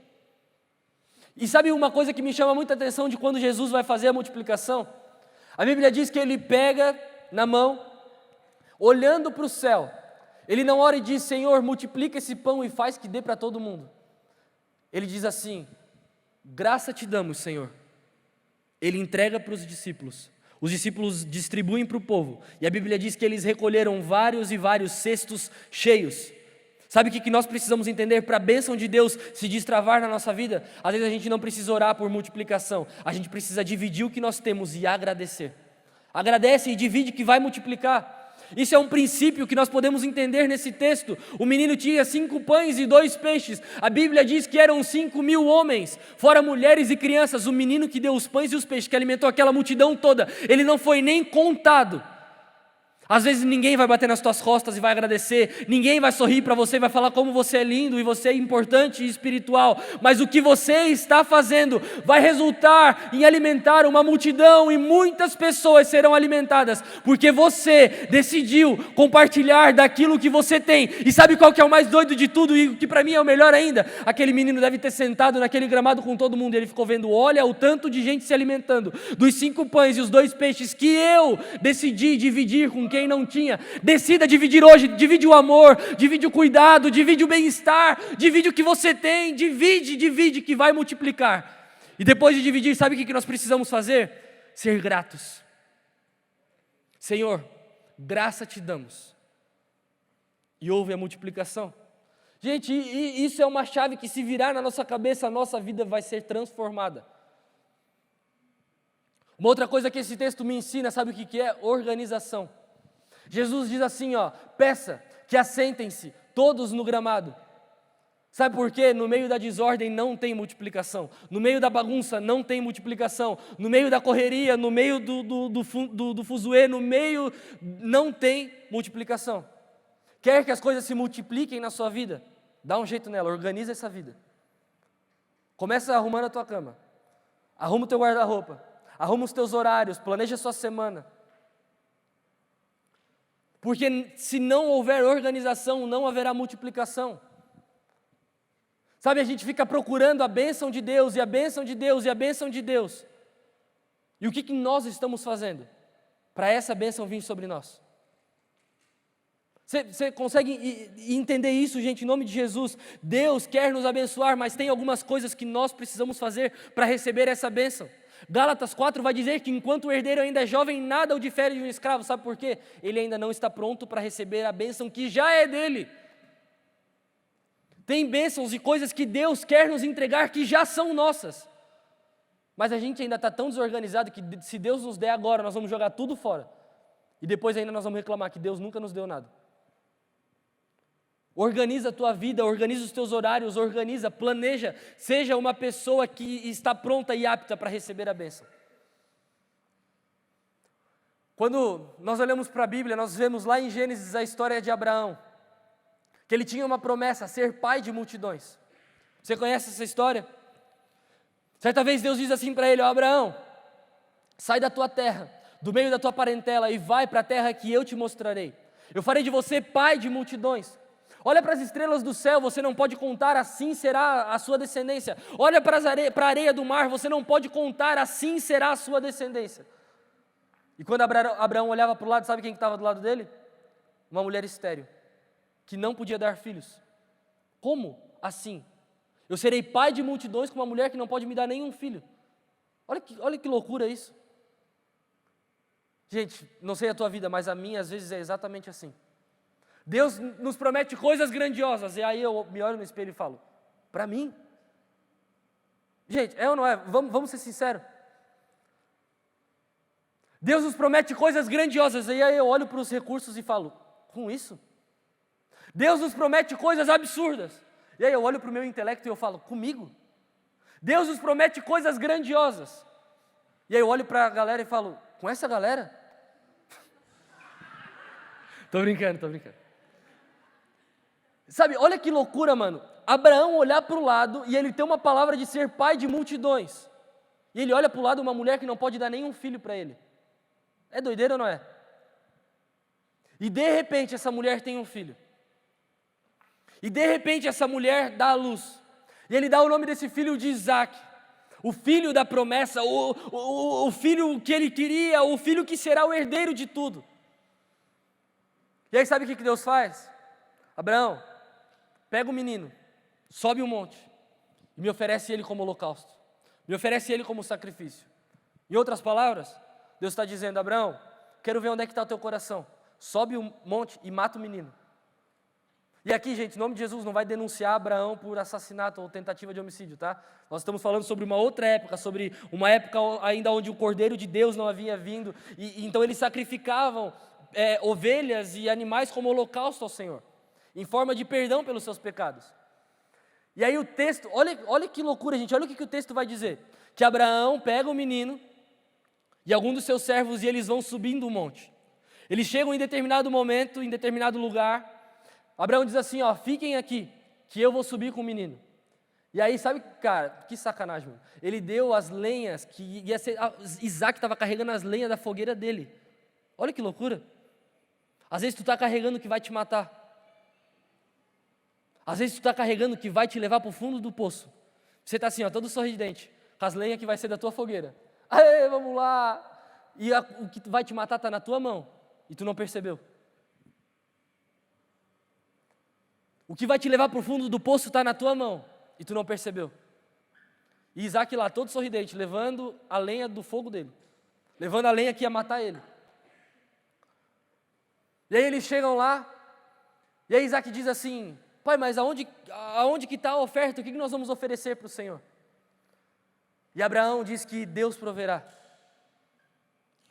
E sabe uma coisa que me chama muita atenção de quando Jesus vai fazer a multiplicação? A Bíblia diz que ele pega na mão, olhando para o céu, ele não ora e diz, Senhor, multiplica esse pão e faz que dê para todo mundo. Ele diz assim, graça te damos, Senhor. Ele entrega para os discípulos. Os discípulos distribuem para o povo, e a Bíblia diz que eles recolheram vários e vários cestos cheios. Sabe o que nós precisamos entender para a bênção de Deus se destravar na nossa vida? Às vezes a gente não precisa orar por multiplicação, a gente precisa dividir o que nós temos e agradecer. Agradece e divide que vai multiplicar. Isso é um princípio que nós podemos entender nesse texto. O menino tinha 5 pães e 2 peixes. A Bíblia diz que eram 5.000 homens, fora mulheres e crianças. O menino que deu os pães e os peixes, que alimentou aquela multidão toda, ele não foi nem contado. Às vezes ninguém vai bater nas tuas costas e vai agradecer, ninguém vai sorrir para você e vai falar como você é lindo e você é importante e espiritual, mas o que você está fazendo vai resultar em alimentar uma multidão e muitas pessoas serão alimentadas, porque você decidiu compartilhar daquilo que você tem. E sabe qual que é o mais doido de tudo e o que para mim é o melhor ainda? Aquele menino deve ter sentado naquele gramado com todo mundo e ele ficou vendo, olha o tanto de gente se alimentando dos 5 pães e os 2 peixes que eu decidi dividir com quem não tinha. Decida dividir hoje, divide o amor, divide o cuidado, divide o bem-estar, divide o que você tem, divide que vai multiplicar. E depois de dividir, sabe o que nós precisamos fazer? Ser gratos. Senhor, graça te damos. E houve a multiplicação. Gente, isso é uma chave que se virar na nossa cabeça, a nossa vida vai ser transformada. Uma outra coisa que esse texto me ensina, sabe o que é? Organização. Jesus diz assim, peça que assentem-se todos no gramado. Sabe por quê? No meio da desordem não tem multiplicação. No meio da bagunça não tem multiplicação. No meio da correria, no meio do fuzuê, no meio não tem multiplicação. Quer que as coisas se multipliquem na sua vida? Dá um jeito nela, organiza essa vida. Começa arrumando a tua cama. Arruma o teu guarda-roupa. Arruma os teus horários, planeja a sua semana. Porque se não houver organização, não haverá multiplicação. Sabe, a gente fica procurando a bênção de Deus, e a bênção de Deus, e a bênção de Deus. E o que nós estamos fazendo para essa bênção vir sobre nós? Você consegue entender isso, gente, em nome de Jesus? Deus quer nos abençoar, mas tem algumas coisas que nós precisamos fazer para receber essa bênção. Gálatas 4 vai dizer que enquanto o herdeiro ainda é jovem, nada o difere de um escravo. Sabe por quê? Ele ainda não está pronto para receber a bênção que já é dele. Tem bênçãos e coisas que Deus quer nos entregar que já são nossas. Mas a gente ainda está tão desorganizado que se Deus nos der agora, nós vamos jogar tudo fora. E depois ainda nós vamos reclamar que Deus nunca nos deu nada. Organiza a tua vida, organiza os teus horários, organiza, planeja, seja uma pessoa que está pronta e apta para receber a bênção. Quando nós olhamos para a Bíblia, nós vemos lá em Gênesis a história de Abraão, que ele tinha uma promessa, ser pai de multidões. Você conhece essa história? Certa vez Deus diz assim para ele: ó, Abraão, sai da tua terra, do meio da tua parentela, e vai para a terra que eu te mostrarei. Eu farei de você pai de multidões. Olha para as estrelas do céu, você não pode contar, assim será a sua descendência. Olha para a areia do mar, você não pode contar, assim será a sua descendência. E quando Abraão olhava para o lado, sabe quem estava do lado dele? Uma mulher estéril, que não podia dar filhos. Como assim? Eu serei pai de multidões com uma mulher que não pode me dar nenhum filho. Olha que loucura isso. Gente, não sei a tua vida, mas a minha às vezes é exatamente assim. Deus nos promete coisas grandiosas, e aí eu me olho no espelho e falo: para mim? Gente, é ou não é? Vamos ser sinceros. Deus nos promete coisas grandiosas, e aí eu olho para os recursos e falo: com isso? Deus nos promete coisas absurdas, e aí eu olho para o meu intelecto e eu falo: comigo? Deus nos promete coisas grandiosas, e aí eu olho para a galera e falo: com essa galera? Tô brincando. Sabe, olha que loucura, mano. Abraão olhar para o lado e ele tem uma palavra de ser pai de multidões. E ele olha para o lado uma mulher que não pode dar nenhum filho para ele. É doideira ou não é? E de repente essa mulher tem um filho. E de repente essa mulher dá à luz. E ele dá o nome desse filho de Isaac. O filho da promessa, o filho que ele queria, o filho que será o herdeiro de tudo. E aí sabe o que Deus faz? Abraão, pega o menino, sobe um monte e me oferece ele como holocausto. Me oferece ele como sacrifício. Em outras palavras, Deus está dizendo: Abraão, quero ver onde é que está o teu coração. Sobe um monte e mata o menino. E aqui, gente, em nome de Jesus, não vai denunciar Abraão por assassinato ou tentativa de homicídio, tá? Nós estamos falando sobre uma outra época, sobre uma época ainda onde o Cordeiro de Deus não havia vindo, e então eles sacrificavam ovelhas e animais como holocausto ao Senhor, em forma de perdão pelos seus pecados. E aí o texto, olha que loucura, gente, olha o que o texto vai dizer: que Abraão pega o menino e algum dos seus servos, e eles vão subindo o monte. Eles chegam em determinado momento, em determinado lugar. Abraão diz assim: ó, fiquem aqui, que eu vou subir com o menino. E aí, sabe, cara, que sacanagem, mano. Ele deu as lenhas, que ia ser, Isaac estava carregando as lenhas da fogueira dele. Olha que loucura. Às vezes tu está carregando o que vai te matar. Às vezes tu está carregando o que vai te levar para o fundo do poço. Você está assim, ó, todo sorridente, com as lenhas que vai ser da tua fogueira. Aê, vamos lá. E o que vai te matar está na tua mão, e tu não percebeu. O que vai te levar para o fundo do poço está na tua mão, e tu não percebeu. E Isaac lá, todo sorridente, levando a lenha do fogo dele. Levando a lenha que ia matar ele. E aí eles chegam lá, e aí Isaac diz assim: pai, mas aonde que está a oferta? O que nós vamos oferecer para o Senhor? E Abraão diz que Deus proverá.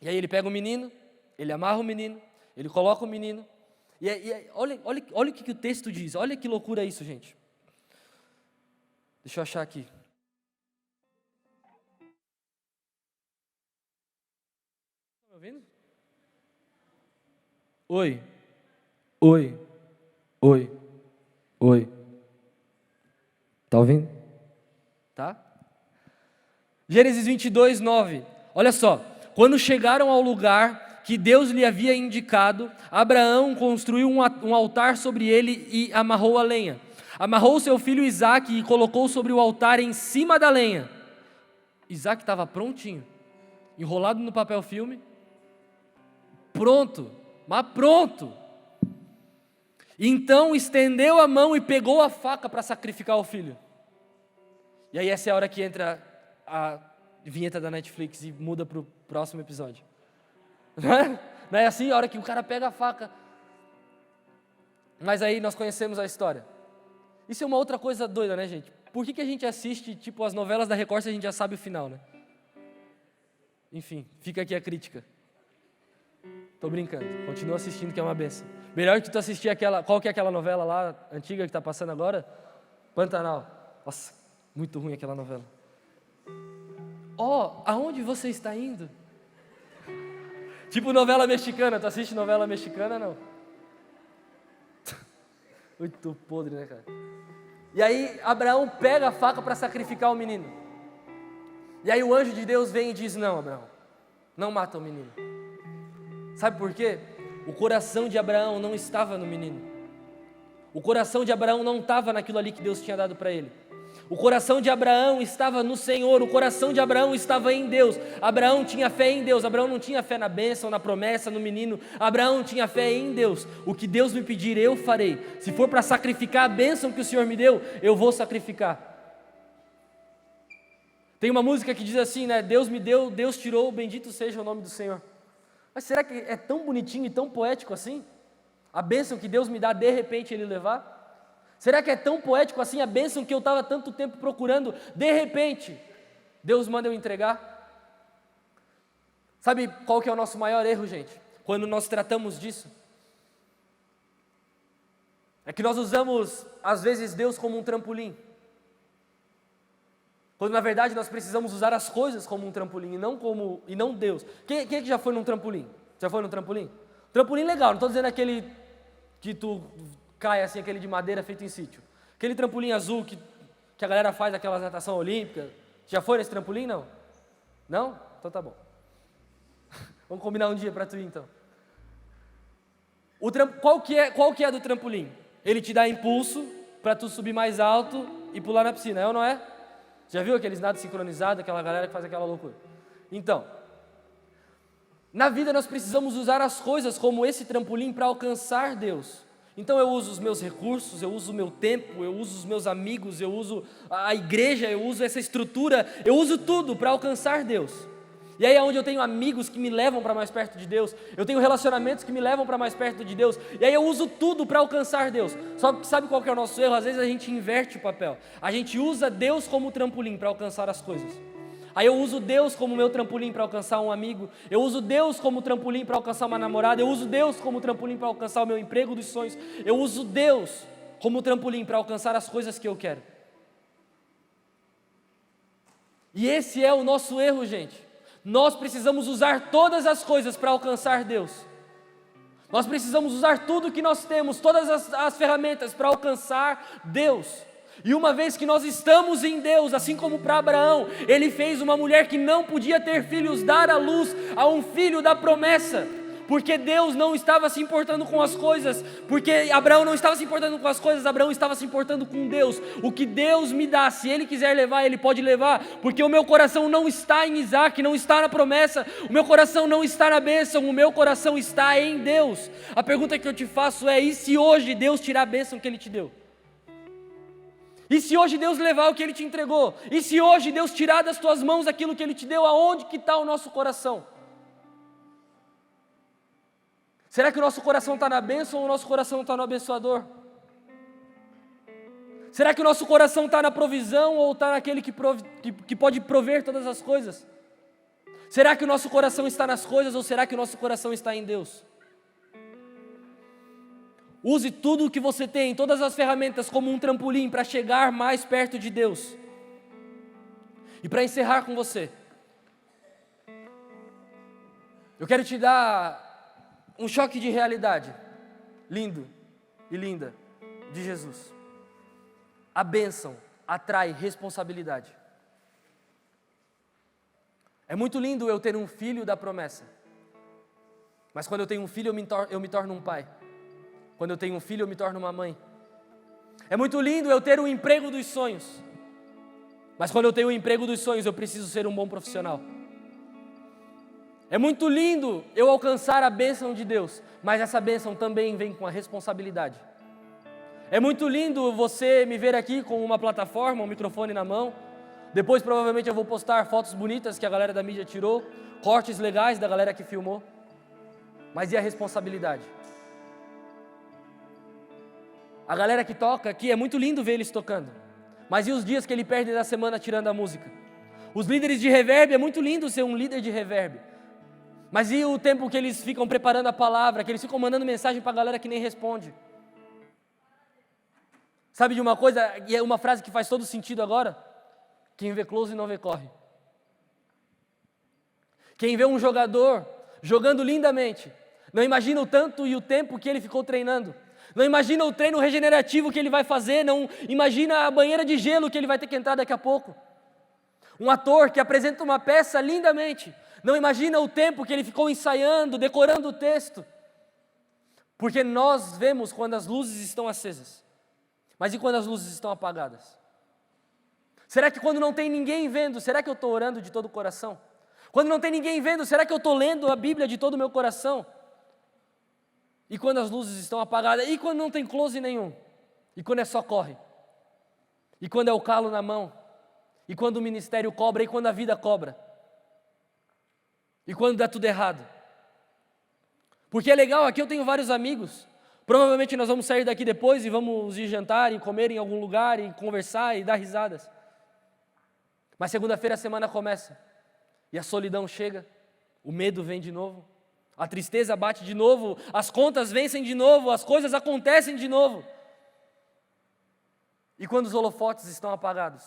E aí ele pega o menino, ele amarra o menino, ele coloca o menino, olha o que o texto diz, olha que loucura isso, gente. Deixa eu achar aqui. Está me ouvindo? Oi. Está ouvindo? Tá? Gênesis 22, 9. Olha só. Quando chegaram ao lugar que Deus lhe havia indicado, Abraão construiu um altar sobre ele e amarrou a lenha. Amarrou seu filho Isaque e colocou sobre o altar em cima da lenha. Isaque estava prontinho, enrolado no papel filme, pronto. Mas pronto. Então estendeu a mão e pegou a faca para sacrificar o filho. E aí essa é a hora que entra a vinheta da Netflix e muda para o próximo episódio. Não é assim a hora que o cara pega a faca? Mas aí nós conhecemos a história. Isso é uma outra coisa doida, né, gente? Por que a gente assiste tipo as novelas da Record se a gente já sabe o final, né? Enfim, fica aqui a crítica. Tô brincando, continua assistindo que é uma benção. Melhor que tu assistir aquela, qual que é aquela novela lá, antiga que tá passando agora? Pantanal. Nossa, muito ruim aquela novela. Aonde você está indo? Tipo novela mexicana, tu assiste novela mexicana, não? Muito podre, né, cara? E aí Abraão pega a faca para sacrificar o menino. E aí o anjo de Deus vem e diz: não, Abraão, não mata o menino. Sabe por quê? O coração de Abraão não estava no menino. O coração de Abraão não estava naquilo ali que Deus tinha dado para ele. O coração de Abraão estava no Senhor, o coração de Abraão estava em Deus. Abraão tinha fé em Deus, Abraão não tinha fé na bênção, na promessa, no menino. Abraão tinha fé em Deus. O que Deus me pedir, eu farei. Se for para sacrificar a bênção que o Senhor me deu, eu vou sacrificar. Tem uma música que diz assim, né? Deus me deu, Deus tirou, bendito seja o nome do Senhor. Mas será que é tão bonitinho e tão poético assim? A bênção que Deus me dá, de repente Ele levar? Será que é tão poético assim a bênção que eu estava tanto tempo procurando, de repente, Deus manda eu entregar? Sabe qual que é o nosso maior erro, gente? Quando nós tratamos disso? É que nós usamos, às vezes, Deus como um trampolim. Quando na verdade nós precisamos usar as coisas como um trampolim e não Deus. Quem é que já foi num trampolim? Já foi num trampolim? Trampolim legal, não estou dizendo aquele que tu cai assim, aquele de madeira feito em sítio. Aquele trampolim azul que a galera faz aquelas natação olímpica. Já foi nesse trampolim, não? Não? Então tá bom. Vamos combinar um dia para tu ir então. Qual que é do trampolim? Ele te dá impulso para tu subir mais alto e pular na piscina, é ou não é? Já viu aqueles nados sincronizados, aquela galera que faz aquela loucura? Então, na vida nós precisamos usar as coisas como esse trampolim para alcançar Deus. Então eu uso os meus recursos, eu uso o meu tempo, eu uso os meus amigos, eu uso a igreja, eu uso essa estrutura, eu uso tudo para alcançar Deus. E aí é onde eu tenho amigos que me levam para mais perto de Deus, eu tenho relacionamentos que me levam para mais perto de Deus, e aí eu uso tudo para alcançar Deus. Só que sabe qual que é o nosso erro? Às vezes a gente inverte o papel, a gente usa Deus como trampolim para alcançar as coisas. Aí eu uso Deus como meu trampolim para alcançar um amigo, eu uso Deus como trampolim para alcançar uma namorada, eu uso Deus como trampolim para alcançar o meu emprego dos sonhos, eu uso Deus como trampolim para alcançar as coisas que eu quero. E esse é o nosso erro, gente. Nós precisamos usar todas as coisas para alcançar Deus. Nós precisamos usar tudo que nós temos, todas as ferramentas para alcançar Deus. E uma vez que nós estamos em Deus, assim como para Abraão, ele fez uma mulher que não podia ter filhos, dar à luz a um filho da promessa, porque Deus não estava se importando com as coisas, porque Abraão não estava se importando com as coisas, Abraão estava se importando com Deus. O que Deus me dá, se Ele quiser levar, Ele pode levar, porque o meu coração não está em Isaac, não está na promessa, o meu coração não está na bênção, o meu coração está em Deus. A pergunta que eu te faço é: e se hoje Deus tirar a bênção que Ele te deu? E se hoje Deus levar o que Ele te entregou? E se hoje Deus tirar das tuas mãos aquilo que Ele te deu? Aonde que está o nosso coração? Será que o nosso coração está na bênção ou o nosso coração está no abençoador? Será que o nosso coração está na provisão ou está naquele que pode prover todas as coisas? Será que o nosso coração está nas coisas ou será que o nosso coração está em Deus? Use tudo o que você tem, todas as ferramentas como um trampolim para chegar mais perto de Deus. E para encerrar com você, eu quero te dar um choque de realidade, lindo e linda, de Jesus. A bênção atrai responsabilidade. É muito lindo eu ter um filho da promessa, mas quando eu tenho um filho eu me torno um pai. Quando eu tenho um filho, eu me torno uma mãe. É muito lindo eu ter um emprego dos sonhos, mas quando eu tenho o emprego dos sonhos, eu preciso ser um bom profissional. É muito lindo eu alcançar a bênção de Deus, mas essa bênção também vem com a responsabilidade. É muito lindo você me ver aqui com uma plataforma, um microfone na mão. Depois provavelmente eu vou postar fotos bonitas que a galera da mídia tirou, cortes legais da galera que filmou. Mas e a responsabilidade? A galera que toca aqui, é muito lindo ver eles tocando, mas e os dias que ele perde da semana tirando a música? Os líderes de reverb, é muito lindo ser um líder de reverb, mas e o tempo que eles ficam preparando a palavra, que eles ficam mandando mensagem para a galera que nem responde? Sabe de uma coisa, e é uma frase que faz todo sentido agora? Quem vê close não vê corre. Quem vê um jogador jogando lindamente, não imagina o tanto e o tempo que ele ficou treinando. Não imagina o treino regenerativo que ele vai fazer, não imagina a banheira de gelo que ele vai ter que entrar daqui a pouco. Um ator que apresenta uma peça lindamente, não imagina o tempo que ele ficou ensaiando, decorando o texto. Porque nós vemos quando as luzes estão acesas, mas e quando as luzes estão apagadas? Será que quando não tem ninguém vendo, será que eu estou orando de todo o coração? Quando não tem ninguém vendo, será que eu estou lendo a Bíblia de todo o meu coração? E quando as luzes estão apagadas? E quando não tem close nenhum? E quando é só corre? E quando é o calo na mão? E quando o ministério cobra? E quando a vida cobra? E quando dá tudo errado? Porque é legal, aqui eu tenho vários amigos. Provavelmente nós vamos sair daqui depois e vamos ir jantar e comer em algum lugar e conversar e dar risadas. Mas segunda-feira a semana começa. E a solidão chega, o medo vem de novo, a tristeza bate de novo, as contas vencem de novo, as coisas acontecem de novo. E quando os holofotes estão apagados,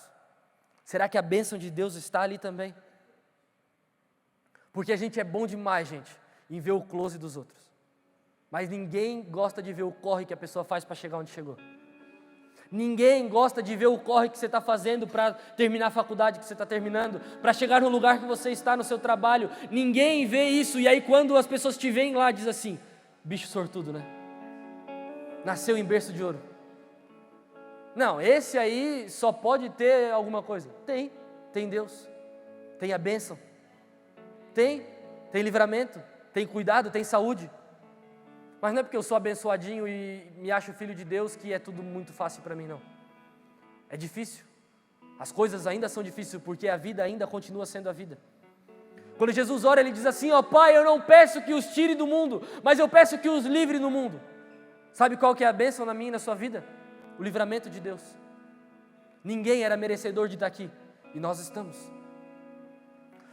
será que a bênção de Deus está ali também? Porque a gente é bom demais, gente, em ver o close dos outros. Mas ninguém gosta de ver o corre que a pessoa faz para chegar onde chegou. Ninguém gosta de ver o corre que você está fazendo para terminar a faculdade que você está terminando, para chegar no lugar que você está no seu trabalho. Ninguém vê isso, e aí quando as pessoas te veem lá, diz assim, bicho sortudo, né? Nasceu em berço de ouro. Não, esse aí só pode ter alguma coisa. Tem Deus, tem a bênção, tem livramento, tem cuidado, tem saúde. Mas não é porque eu sou abençoadinho e me acho filho de Deus que é tudo muito fácil para mim, não. É difícil. As coisas ainda são difíceis porque a vida ainda continua sendo a vida. Quando Jesus ora, ele diz assim, ó Pai, eu não peço que os tire do mundo, mas eu peço que os livre do mundo. Sabe qual que é a bênção na minha e na sua vida? O livramento de Deus. Ninguém era merecedor de estar aqui e nós estamos.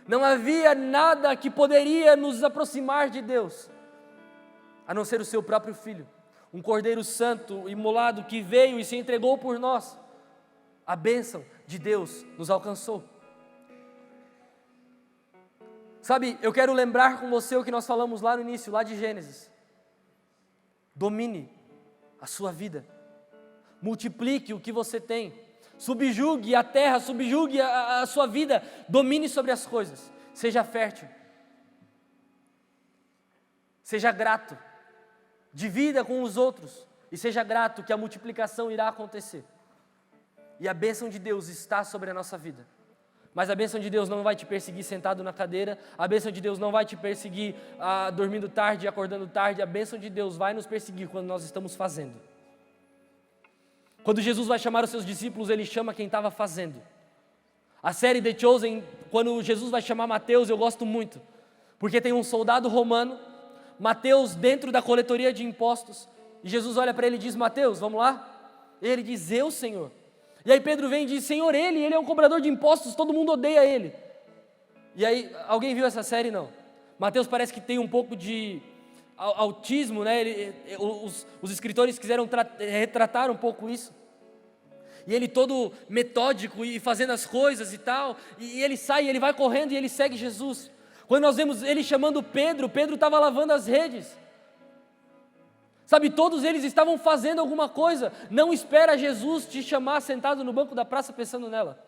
Não havia nada que poderia nos aproximar de Deus, a não ser o seu próprio Filho, um Cordeiro Santo, imolado, que veio e se entregou por nós. A bênção de Deus nos alcançou. Sabe, eu quero lembrar com você o que nós falamos lá no início, lá de Gênesis. Domine a sua vida, multiplique o que você tem, subjugue a terra, subjugue a sua vida, domine sobre as coisas, seja fértil, seja grato, divida com os outros e seja grato que a multiplicação irá acontecer. E a bênção de Deus está sobre a nossa vida. Mas a bênção de Deus não vai te perseguir sentado na cadeira, a bênção de Deus não vai te perseguir dormindo tarde, acordando tarde, a bênção de Deus vai nos perseguir quando nós estamos fazendo. Quando Jesus vai chamar os seus discípulos, Ele chama quem estava fazendo. A série The Chosen, quando Jesus vai chamar Mateus, eu gosto muito, porque tem um soldado romano, Mateus dentro da coletoria de impostos, e Jesus olha para ele e diz, Mateus, vamos lá? E ele diz, eu, Senhor. E aí Pedro vem e diz, Senhor, ele é um cobrador de impostos, todo mundo odeia ele. E aí, alguém viu essa série? Não. Mateus parece que tem um pouco de autismo, né? Os escritores quiseram retratar um pouco isso. E ele todo metódico e fazendo as coisas e tal, e ele sai, ele vai correndo e ele segue Jesus. Quando nós vemos ele chamando Pedro, Pedro estava lavando as redes. Sabe, todos eles estavam fazendo alguma coisa. Não espera Jesus te chamar sentado no banco da praça pensando nela.